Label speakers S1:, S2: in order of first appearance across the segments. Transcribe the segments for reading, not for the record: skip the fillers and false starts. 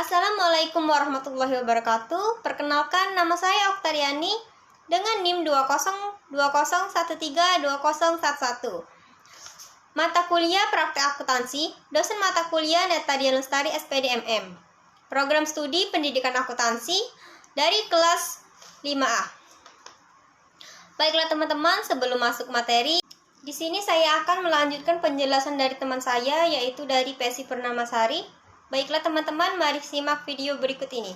S1: Assalamualaikum warahmatullahi wabarakatuh. Perkenalkan, nama saya Oktariani dengan NIM 2020132011. Mata kuliah Praktek Akuntansi, dosen mata kuliah Netadia Lestari SPD MM. Program studi Pendidikan Akuntansi dari kelas 5A. Baiklah teman-teman, sebelum masuk materi, di sini saya akan melanjutkan penjelasan dari teman saya, yaitu dari Pesi Purnamasari. Baiklah teman-teman, mari simak video berikut ini.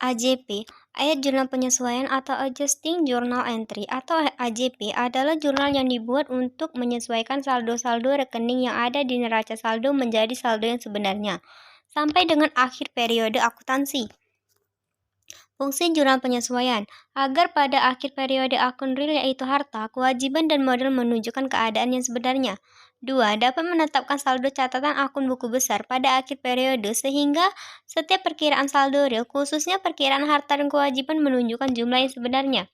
S1: AJP, Ayat Jurnal Penyesuaian atau Adjusting Journal Entry atau AJP adalah jurnal yang dibuat untuk menyesuaikan saldo-saldo rekening yang ada di neraca saldo menjadi saldo yang sebenarnya, sampai dengan akhir periode akuntansi. Fungsi jurnal penyesuaian, agar pada akhir periode akun real yaitu harta, kewajiban dan modal menunjukkan keadaan yang sebenarnya. 2. Dapat menetapkan saldo catatan akun buku besar pada akhir periode sehingga setiap perkiraan saldo real, khususnya perkiraan harta dan kewajiban menunjukkan jumlah yang sebenarnya.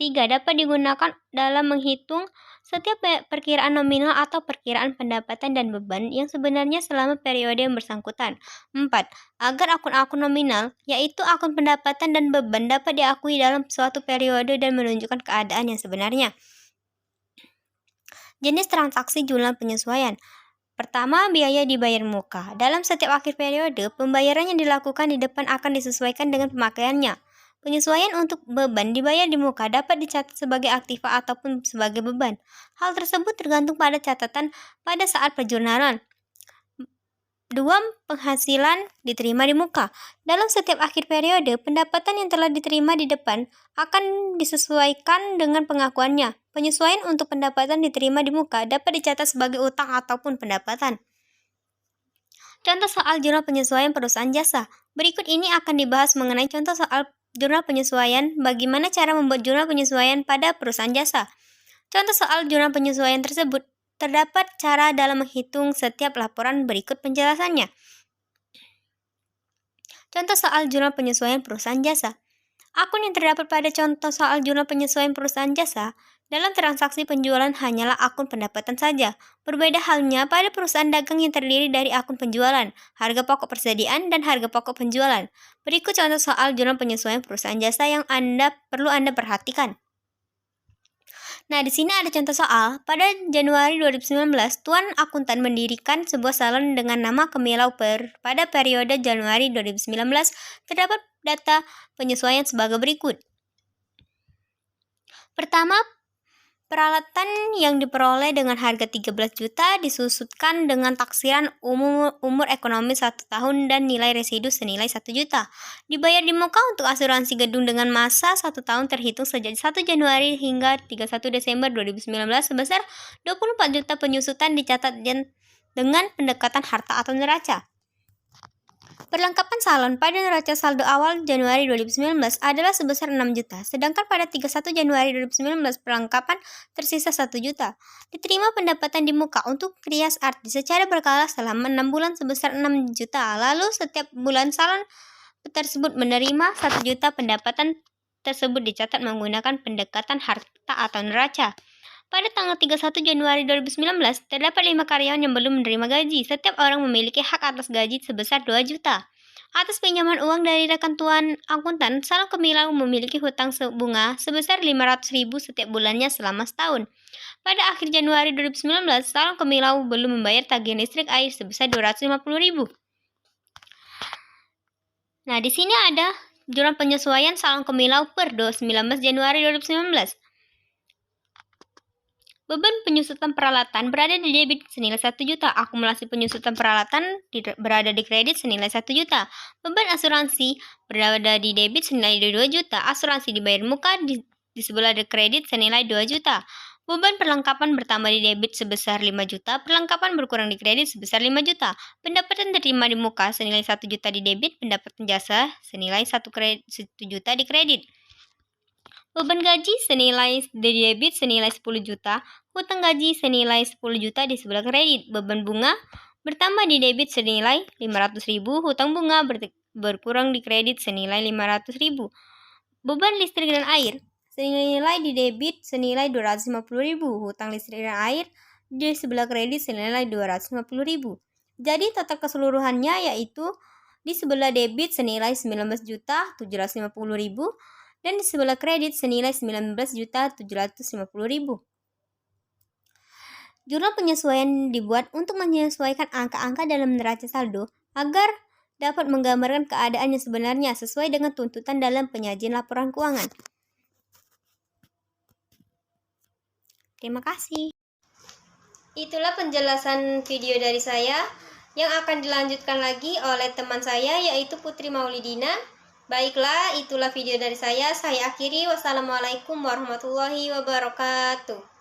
S1: 3. Dapat digunakan dalam menghitung setiap perkiraan nominal atau perkiraan pendapatan dan beban yang sebenarnya selama periode yang bersangkutan. 4. Agar akun-akun nominal, yaitu akun pendapatan dan beban, dapat diakui dalam suatu periode dan menunjukkan keadaan yang sebenarnya. Jenis transaksi jurnal penyesuaian. Pertama, biaya dibayar muka. Dalam setiap akhir periode, pembayaran yang dilakukan di depan akan disesuaikan dengan pemakaiannya. Penyesuaian untuk beban dibayar di muka dapat dicatat sebagai aktiva ataupun sebagai beban. Hal tersebut tergantung pada catatan pada saat penjurnalan. 2. Penghasilan diterima di muka. Dalam setiap akhir periode, pendapatan yang telah diterima di depan akan disesuaikan dengan pengakuannya. Penyesuaian untuk pendapatan diterima di muka dapat dicatat sebagai utang ataupun pendapatan. Contoh soal jurnal penyesuaian perusahaan jasa. Berikut ini akan dibahas mengenai contoh soal jurnal penyesuaian, bagaimana cara membuat jurnal penyesuaian pada perusahaan jasa. Contoh soal jurnal penyesuaian tersebut, terdapat cara dalam menghitung setiap laporan, berikut penjelasannya. Contoh soal jurnal penyesuaian perusahaan jasa. Akun yang terdapat pada contoh soal jurnal penyesuaian perusahaan jasa dalam transaksi penjualan hanyalah akun pendapatan saja. Berbeda halnya pada perusahaan dagang yang terdiri dari akun penjualan, harga pokok persediaan, dan harga pokok penjualan. Berikut contoh soal jurnal penyesuaian perusahaan jasa yang perlu Anda perhatikan. Nah, di sini ada contoh soal. Pada Januari 2019, Tuan Akuntan mendirikan sebuah salon dengan nama Kemilau Per. Pada periode Januari 2019, terdapat data penyesuaian sebagai berikut. Pertama, peralatan yang diperoleh dengan harga 13 juta disusutkan dengan taksiran umur ekonomi 1 tahun dan nilai residu senilai 1 juta. Dibayar di muka untuk asuransi gedung dengan masa 1 tahun terhitung sejak 1 Januari hingga 31 Desember 2019 sebesar 24 juta. Penyusutan dicatat dengan pendekatan harta atau neraca. Perlengkapan salon pada neraca saldo awal Januari 2019 adalah sebesar 6 juta, sedangkan pada 31 Januari 2019 perlengkapan tersisa 1 juta. Diterima pendapatan di muka untuk rias artis secara berkala selama 6 bulan sebesar 6 juta, lalu setiap bulan salon tersebut menerima 1 juta. Pendapatan tersebut dicatat menggunakan pendekatan harta atau neraca. Pada tanggal 31 Januari 2019, terdapat 5 karyawan yang belum menerima gaji. Setiap orang memiliki hak atas gaji sebesar 2 juta. Atas pinjaman uang dari rekan Tuan Akuntan, Salon Kemilau memiliki hutang bunga sebesar 500.000 setiap bulannya selama setahun. Pada akhir Januari 2019, Salon Kemilau belum membayar tagihan listrik air sebesar 250.000. Nah, di sini ada jurnal penyesuaian Salon Kemilau per 19 Januari 2019. Beban penyusutan peralatan berada di debit senilai 1 juta. Akumulasi penyusutan peralatan berada di kredit senilai 1 juta. Beban asuransi berada di debit senilai 2 juta. Asuransi dibayar muka di sebelah kredit senilai 2 juta. Beban perlengkapan bertambah di debit sebesar 5 juta. Perlengkapan berkurang di kredit sebesar 5 juta. Pendapatan terima di muka senilai 1 juta di debit. Pendapatan jasa senilai 1 juta di kredit. Beban gaji senilai di debit senilai 10 juta, hutang gaji senilai 10 juta di sebelah kredit. Beban bunga bertambah di debit senilai 500.000, hutang bunga berkurang di kredit senilai 500.000. Beban listrik dan air senilai di debit senilai 250.000, hutang listrik dan air di sebelah kredit senilai 250.000. Jadi total keseluruhannya yaitu di sebelah debit senilai 19.750.000 dan di sebelah kredit senilai 19.750.000. Jurnal penyesuaian dibuat untuk menyesuaikan angka-angka dalam neraca saldo agar dapat menggambarkan keadaan yang sebenarnya sesuai dengan tuntutan dalam penyajian laporan keuangan. Terima kasih. Itulah penjelasan video dari saya yang akan dilanjutkan lagi oleh teman saya yaitu Putri Maulidina. Baiklah, itulah video dari saya. Saya akhiri. Wassalamualaikum warahmatullahi wabarakatuh.